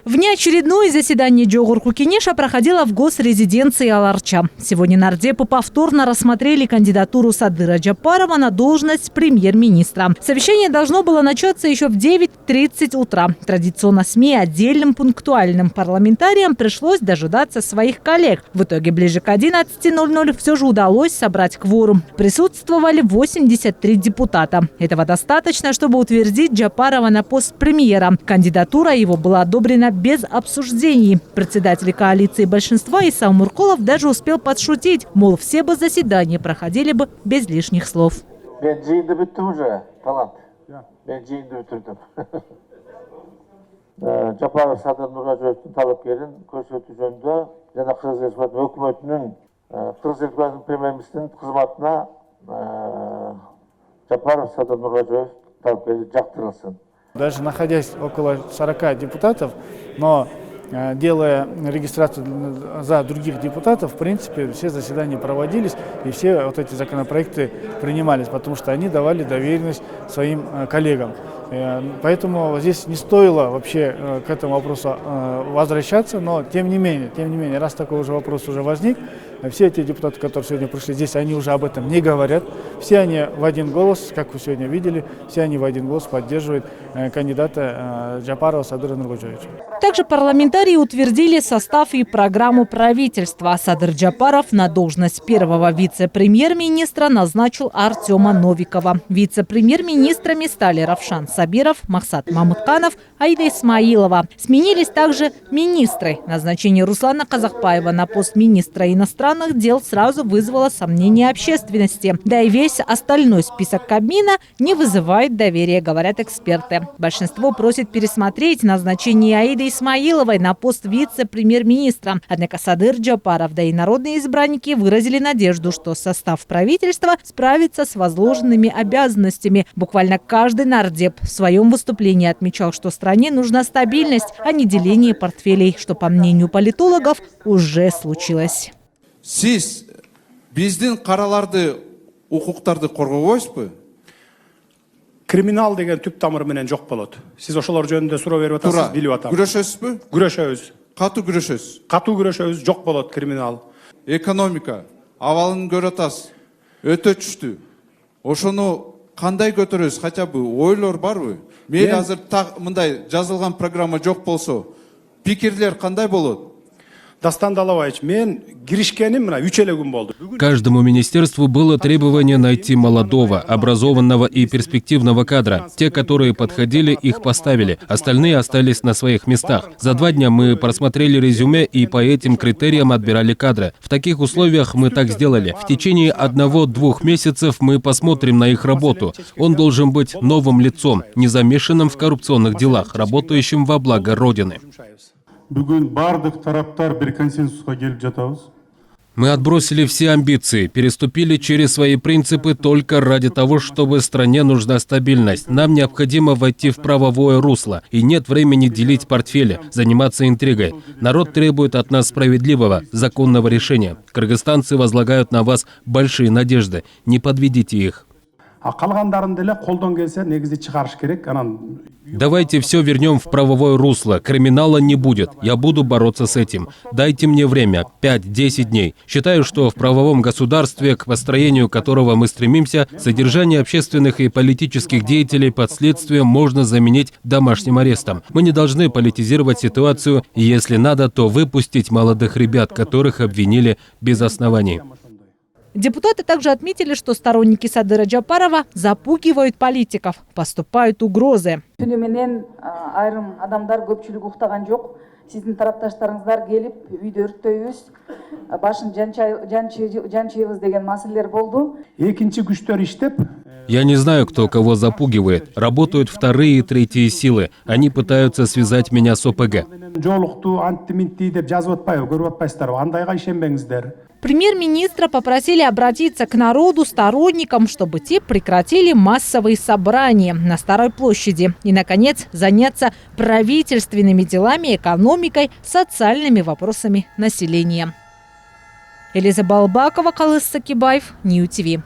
Внеочередное заседание Жогорку Кенеша проходило в госрезиденции Аларча. Сегодня нардепы повторно рассмотрели кандидатуру Садыра Джапарова на должность премьер-министра. Совещание должно было начаться еще в 9:30 утра. Традиционно СМИ отдельным пунктуальным парламентариям пришлось дожидаться своих коллег. В итоге ближе к 11:00 все же удалось собрать кворум. Присутствовали 83 депутата. Этого достаточно, чтобы утвердить Джапарова на пост премьера. Кандидатура его была одобрена без обсуждений. Председатель коалиции большинства Иса Умуркулов даже успел подшутить, мол, все бы заседания проходили бы без лишних слов. Жапаров Садыр Нурражоевтун талапкерин көрсөтүү жөнүндө жана Кыргыз Республикасынын өкмөтүнүн Кыргыз Республикасынын премьер-министринин кызматына Жапаров Садыр Нурражоев талапкери жактырылсын. Даже находясь около 40 депутатов, но делая регистрацию за других депутатов, в принципе, все заседания проводились и все вот эти законопроекты принимались, потому что они давали доверенность своим коллегам. Поэтому здесь не стоило вообще к этому вопросу возвращаться, но тем не менее, раз такой уже вопрос уже возник, все эти депутаты, которые сегодня пришли здесь, они уже об этом не говорят. Все они в один голос, как вы сегодня видели, все они в один голос поддерживают кандидата Джапарова Садыра Нургожоевича. Также парламентарии утвердили состав и программу правительства. Садыр Джапаров на должность первого вице-премьер-министра назначил Артема Новикова. Вице-премьер-министрами стали Равшан Сабиров, Махсат Мамытканов, Аида Исмаилова. Сменились также министры. Назначение Руслана Казакбаева на пост министра иностранных дел сразу вызвало сомнения общественности. Да и весь остальной список Кабмина не вызывает доверия, говорят эксперты. Большинство просит пересмотреть назначение Аиды Исмаиловой на пост вице-премьер-министра. Однако Садыр Джапаров, да и народные избранники выразили надежду, что состав правительства справится с возложенными обязанностями. Буквально каждый нардеп в своем выступлении отмечал, что стране нужна стабильность, а не деление портфелей, что, по мнению политологов, уже случилось. Сиз биздин караларды, укуктарды коргобойсузбу? Криминал деген түп тамыры менен жок болот. Сиз ошолор жөнүндө суроо берип атасыз, билип атам. Күрөшөсүзбү? Күрөшөбүз. Катуу күрөшөсүз? Катуу күрөшөбүз, жок болот криминал. Экономика, абалын көрүп атасыз. Өтө түштү. Ошону кандай көтөрөбүз? Хотя бы ойлор барбы? Мейли азыр мындай жазылган программа жок болсо, пикирлер кандай болот? Дастан Далабаевич, мен киришкеним мына 3 эле күн болду. Каждому министерству было требование найти молодого, образованного и перспективного кадра. Те, которые подходили, их поставили. Остальные остались на своих местах. За 2 дня мы просмотрели резюме и по этим критериям отбирали кадры. В таких условиях мы так сделали. В течение 1-2 месяцев мы посмотрим на их работу. Он должен быть новым лицом, не замешанным в коррупционных делах, работающим во благо Родины. Бүгін бардық тараптар бір консенсусқа келіп жатабыз. Мы отбросили все амбиции, переступили через свои принципы только ради того, чтобы стране нужна стабильность. Нам необходимо войти в правовое русло, и нет времени делить портфели, заниматься интригой. Народ требует от нас справедливого, законного решения. Кыргызстанцы возлагают на вас большие надежды. Не подведите их. Давайте все вернем в правовое русло. Криминала не будет. Я буду бороться с этим. Дайте мне время. 5-10 дней. Считаю, что в правовом государстве, к построению которого мы стремимся, содержание общественных и политических деятелей под следствием можно заменить домашним арестом. Мы не должны политизировать ситуацию, и если надо, то выпустить молодых ребят, которых обвинили без оснований. Депутаты также отметили, что сторонники Садыра Джапарова запугивают политиков, поступают угрозы. Айрым адамдар көпчүлүк уктаган жок. Сиздин тарапташтарыңыздар келип, үйдө өрттөйбүз, башын жанчыйбыз деген маселелер болду. Экинчи күчтөр иштеп. Я не знаю, кто кого запугивает. Работают вторые и третьи силы. Они пытаются связать меня с ОПГ. Премьер-министра попросили обратиться к народу, сторонникам, чтобы те прекратили массовые собрания на Старой площади. И, наконец, заняться правительственными делами, экономикой, социальными вопросами населения. Элиза Балбакова, Калыс Сакибаев, Нью ТВ.